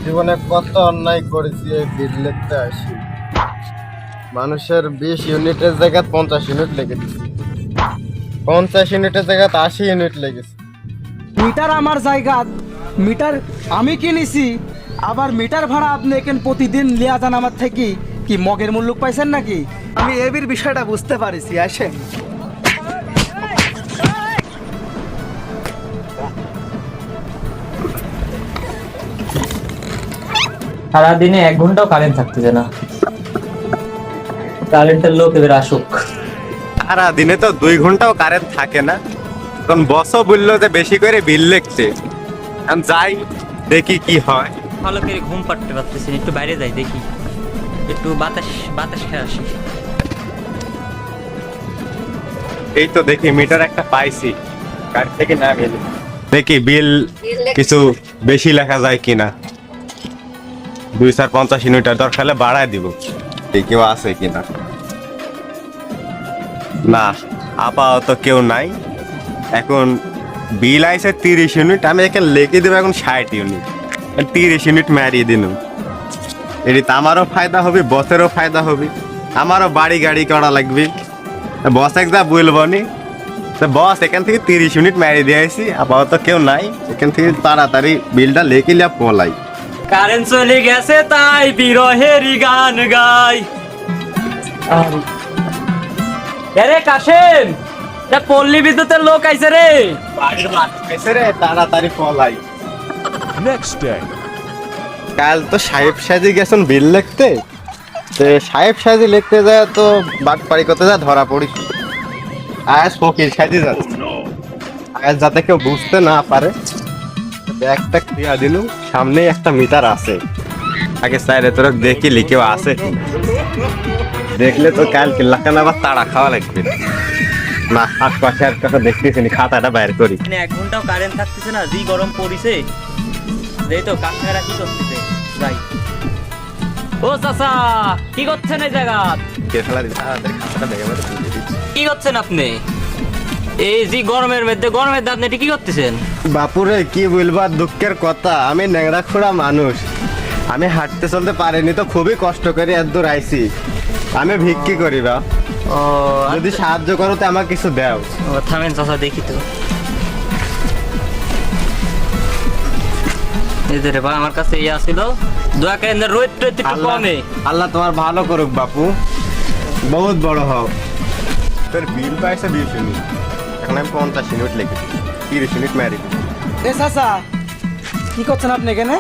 জীবনে কত অন্যায় করেছি এই বিল লিখতে আসি। মানুষের 20 ইউনিটের জায়গায় 50 ইউনিট লেগে দিছি, 50 ইউনিটের জায়গায় 80 ইউনিট লেগেছে। মিটার আমার জায়গা, মিটার আমি কিনেছি, আবার মিটার ভাড়া আপনি এখানে প্রতিদিন লিয়া যান আমার থেকে। কি মগের মূল্য পাইছেন নাকি? আমি এবির বিষয়টা বুঝতে পারিছি। আসেন। সারাদিনে 1 ঘন্টাও কারেন্ট থাকতেছে না। কারেন্টের লোক এবার আসুক। সারা দিনে তো 2 ঘন্টাও কারেন্ট থাকে না। এখন বসও বললো যে বেশি করে বিল লিখতে। আমি যাই দেখি কি হয়। ভালো করে ঘুম পাড়তে পারতেছি না, একটু বাইরে যাই দেখি, একটু বাতাস খেয়ে আসি। এই তো দেখি মিটার একটা পাইছি, কার থেকে না গেলে দেখি বিল কিছু বেশি লেখা যায় কিনা। 250 ইউনিটের দরকার হলে বাড়ায় দিব, এই কেউ আছে কিনা। না, আপাতত কেউ নাই। এখন বিল আইছে 30 ইউনিট, আমি একে লিখে দেবো এখন 60 ইউনিট। 30 ইউনিট মারিয়ে দিন, এটি তো আমারও ফায়দা হবে, বসেরও ফায়দা হবে, আমারও বাড়ি গাড়ি করা লাগবে। বস একদা বলবো নি, বস এখান থেকে 30 ইউনিট মারিয়ে দিয়েছি, আপাতত কেউ নাই, এখান থেকে তাড়াতাড়ি বিলটা লেখে লিয়া পলাই। কারেন্ট চলে গেছে তাই বিরহেরই গান গাই। আরে কাশেম, তা পল্লী বিদ্যুতের লোক আইছে রে। বাড়ির মালিক এসে রে, তাড়াতাড়ি পলাই। কাল তো সাহেব সাজি গেছেন বিল লিখতে, তো সাহেব সাজি লিখতে যায় তো বাটপাড়ি করতে যায় ধরা পড়িস। আজ ফকির সাজি যাচ্ছে, আজ যাতে কেউ বুঝতে না পারে। একটা ক্রিয়া দিল, সামনে একটা মিটার আছে, আগে সাইডে তোর দেখি লিখেও আছে। দেখলে তো কাল কিল্লাখান আবার তাড়া খাওয়া লাগবে না। আশপাশে আর কথা দেখতেছি নি, খাতাটা বাইর করি। 1 ঘন্টাও কারেন্ট থাকতেছে না, যে গরম পড়িছে। এই তো কাকড়া কি করতেছে, যাই। ও চাচা, কি করছেন এই জায়গা? খাতাটা দেখে কি করছেন আপনি এই যে গরমের মধ্যে আপনি এটি কি করতেছেন? বাপুরে কি বলবা, দুঃখের কথা। আমি ন্যাংরা খোড়া মানুষ, আমি হাঁটতে চলতে পারিনি, তো খুবই কষ্ট করে এত দূর আইছি। আমি ভিক্ষি করি বা, ও যদি সাহায্য করো তো আমাকে কিছু দাও। থামেন চাচা, দেখি তো। এদের বা আমার কাছে ইয়ে আসছিল, দয়া করে রোদ একটু কমে। আল্লাহ তোমার ভালো করুক বাপু, বহুত বড় হও। তোর বিল পাইছে 20 ইউনিট, এখন আমি 50 ইউনিট লিখেছি, 30 ইউনিট ম্যারি। এ চাচা, কি করছেন আপনি এখানে?